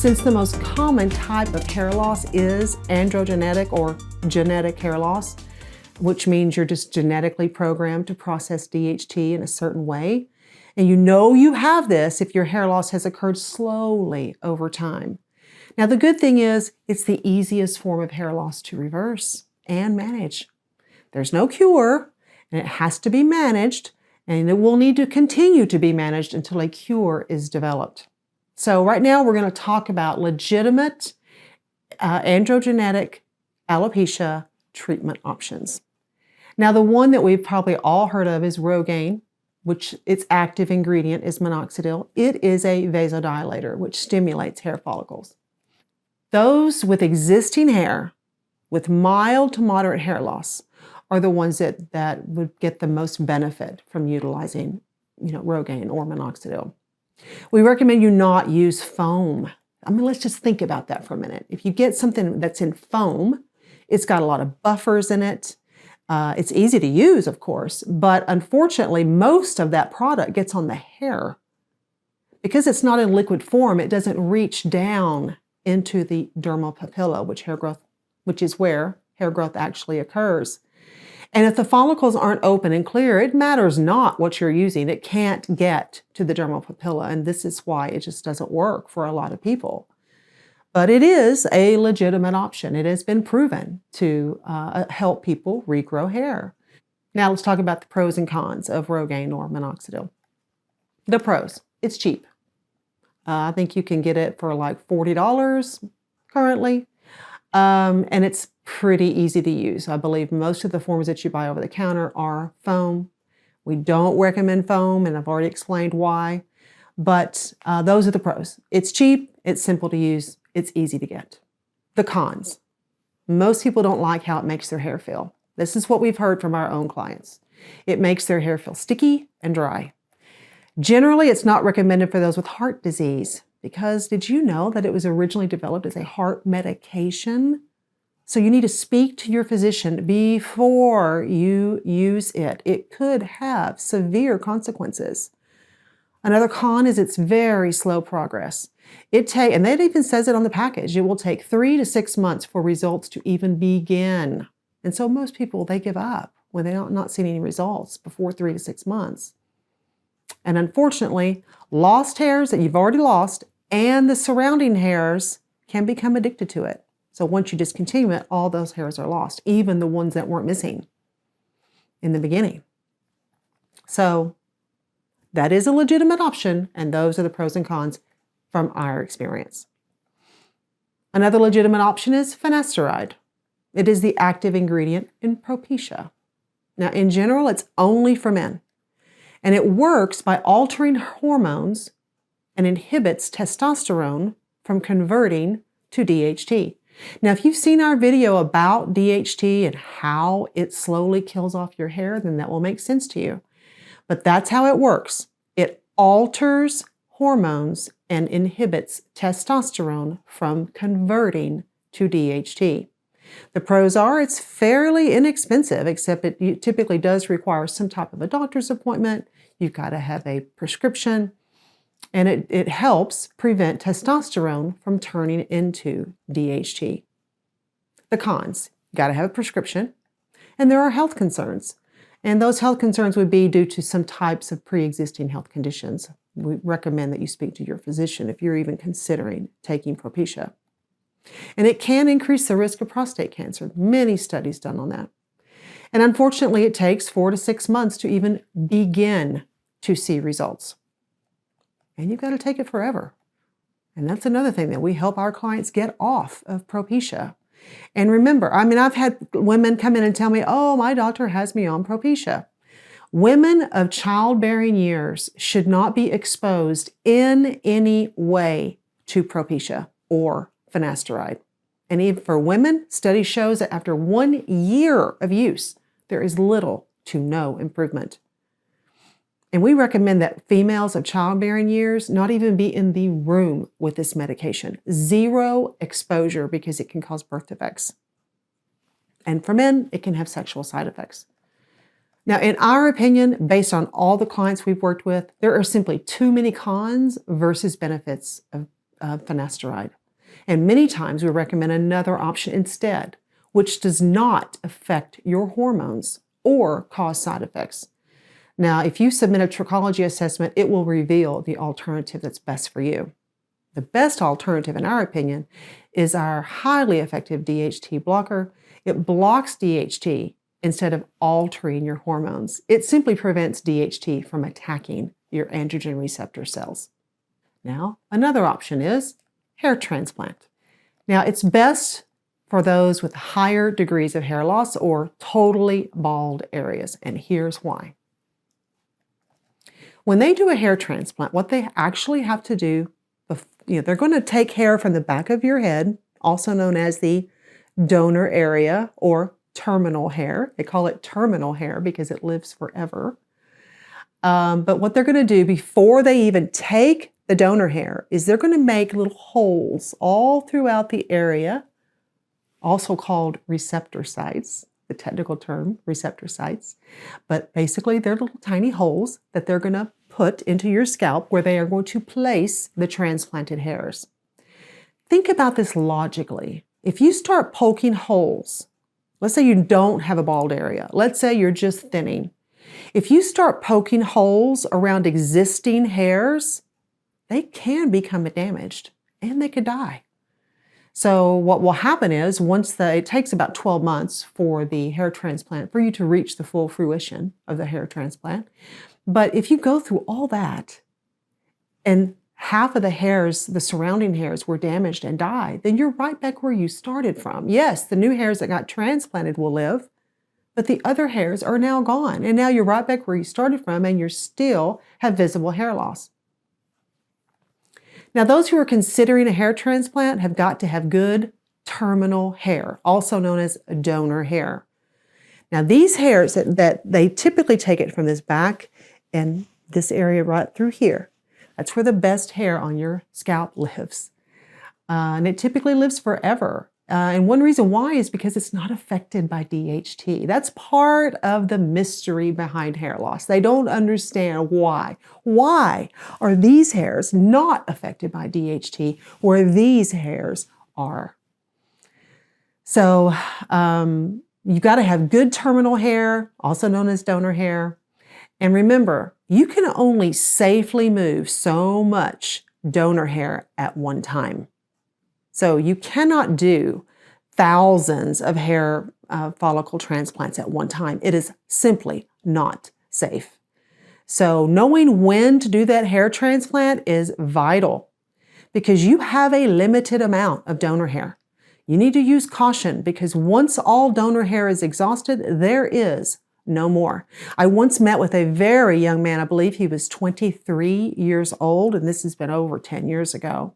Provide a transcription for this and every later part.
Since the most common type of hair loss is androgenetic or genetic hair loss, which means you're just genetically programmed to process DHT in a certain way, and you know you have this if your hair loss has occurred slowly over time. Now, the good thing is it's the easiest form of hair loss to reverse and manage. There's no cure, and it has to be managed, and it will need to continue to be managed until a cure is developed. So right now we're going to talk about legitimate androgenetic alopecia treatment options. Now, the one that we've probably all heard of is Rogaine, which its active ingredient is minoxidil. It is a vasodilator, which stimulates hair follicles. Those with existing hair, with mild to moderate hair loss, are the ones that would get the most benefit from utilizing, Rogaine or minoxidil. We recommend you not use foam. Let's just think about that for a minute. If you get something that's in foam, it's got a lot of buffers in it. It's easy to use, of course, but unfortunately, most of that product gets on the hair. Because it's not in liquid form, it doesn't reach down into the dermal papilla, which is where hair growth actually occurs. And if the follicles aren't open and clear, it matters not what you're using. It can't get to the dermal papilla, and this is why it just doesn't work for a lot of people. But it is a legitimate option. It has been proven to help people regrow hair. Now let's talk about the pros and cons of Rogaine or minoxidil. The pros: it's cheap. I think you can get it for like $40 currently. And it's pretty easy to use. I believe most of the forms that you buy over the counter are foam. We don't recommend foam, and I've already explained why. But those are the pros. It's cheap, it's simple to use, it's easy to get. The cons: most people don't like how it makes their hair feel. This is what we've heard from our own clients. It makes their hair feel sticky and dry. Generally, it's not recommended for those with heart disease, because did you know that it was originally developed as a heart medication? So you need to speak to your physician before you use it. It could have severe consequences. Another con is it's very slow progress. And that even says it on the package. It will take 3 to 6 months for results to even begin. And so most people, they give up when they're not seeing any results before 3 to 6 months. And unfortunately, lost hairs that you've already lost and the surrounding hairs can become addicted to it. So once you discontinue it, all those hairs are lost, even the ones that weren't missing in the beginning. So that is a legitimate option, and those are the pros and cons from our experience. Another legitimate option is finasteride. It is the active ingredient in Propecia. Now, in general, it's only for men, and it works by altering hormones and inhibits testosterone from converting to DHT. Now, if you've seen our video about DHT and how it slowly kills off your hair, then that will make sense to you. But that's how it works. It alters hormones and inhibits testosterone from converting to DHT. The pros are it's fairly inexpensive, except it typically does require some type of a doctor's appointment. You've got to have a prescription. And it helps prevent testosterone from turning into DHT. The cons: you got to have a prescription, and there are health concerns. And those health concerns would be due to some types of pre-existing health conditions. We recommend that you speak to your physician if you're even considering taking Propecia. And it can increase the risk of prostate cancer. Many studies done on that. And unfortunately, it takes 4 to 6 months to even begin to see results. And you've got to take it forever. And that's another thing that we help our clients get off of Propecia. And remember, I've had women come in and tell me, oh, my doctor has me on Propecia. Women of childbearing years should not be exposed in any way to Propecia or finasteride. And even for women, study shows that after 1 year of use, there is little to no improvement. And we recommend that females of childbearing years not even be in the room with this medication. 0 exposure, because it can cause birth defects. And for men, it can have sexual side effects. Now, in our opinion, based on all the clients we've worked with, there are simply too many cons versus benefits of finasteride. And many times we recommend another option instead, which does not affect your hormones or cause side effects. Now, if you submit a trichology assessment, it will reveal the alternative that's best for you. The best alternative, in our opinion, is our highly effective DHT blocker. It blocks DHT instead of altering your hormones. It simply prevents DHT from attacking your androgen receptor cells. Now, another option is hair transplant. Now, it's best for those with higher degrees of hair loss or totally bald areas, and here's why. When they do a hair transplant, what they actually have to do, they're going to take hair from the back of your head, also known as the donor area or terminal hair. They call it terminal hair because it lives forever. But what they're going to do before they even take the donor hair is they're going to make little holes all throughout the area, also called receptor sites, the technical term, receptor sites. But basically, they're little tiny holes that they're going to put into your scalp where they are going to place the transplanted hairs. Think about this logically. If you start poking holes, let's say you don't have a bald area. Let's say you're just thinning. If you start poking holes around existing hairs, they can become damaged and they could die. So what will happen is it takes about 12 months for the hair transplant, for you to reach the full fruition of the hair transplant. But if you go through all that and half of the hairs, the surrounding hairs were damaged and died, then you're right back where you started from. Yes, the new hairs that got transplanted will live, but the other hairs are now gone. And now you're right back where you started from and you still have visible hair loss. Now, those who are considering a hair transplant have got to have good terminal hair, also known as donor hair. Now, these hairs that they typically take it from this back and this area right through here. That's where the best hair on your scalp lives. And it typically lives forever. And one reason why is because it's not affected by DHT. That's part of the mystery behind hair loss. They don't understand why. Why are these hairs not affected by DHT where these hairs are? So you've got to have good terminal hair, also known as donor hair. And remember, you can only safely move so much donor hair at one time. So you cannot do thousands of hair follicle transplants at one time. It is simply not safe. So knowing when to do that hair transplant is vital because you have a limited amount of donor hair. You need to use caution because once all donor hair is exhausted, there is no more. I once met with a very young man, I believe he was 23 years old, and this has been over 10 years ago.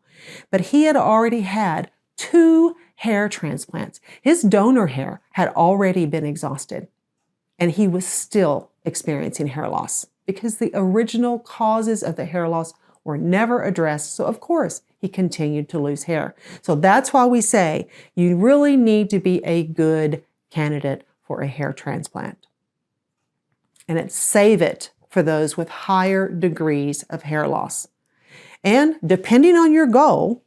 But he had already had 2 hair transplants. His donor hair had already been exhausted, and he was still experiencing hair loss because the original causes of the hair loss were never addressed. So of course, he continued to lose hair. So that's why we say you really need to be a good candidate for a hair transplant. And save it for those with higher degrees of hair loss. And depending on your goal,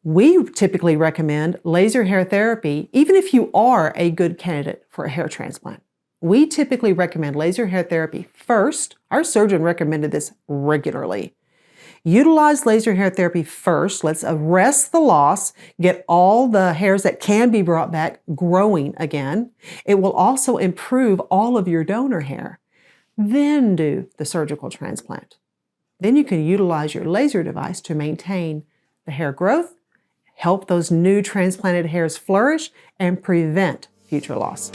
we typically recommend laser hair therapy, even if you are a good candidate for a hair transplant. We typically recommend laser hair therapy first. Our surgeon recommended this regularly. Utilize laser hair therapy first. Let's arrest the loss, get all the hairs that can be brought back growing again. It will also improve all of your donor hair. Then do the surgical transplant. Then you can utilize your laser device to maintain the hair growth, help those new transplanted hairs flourish, and prevent future loss.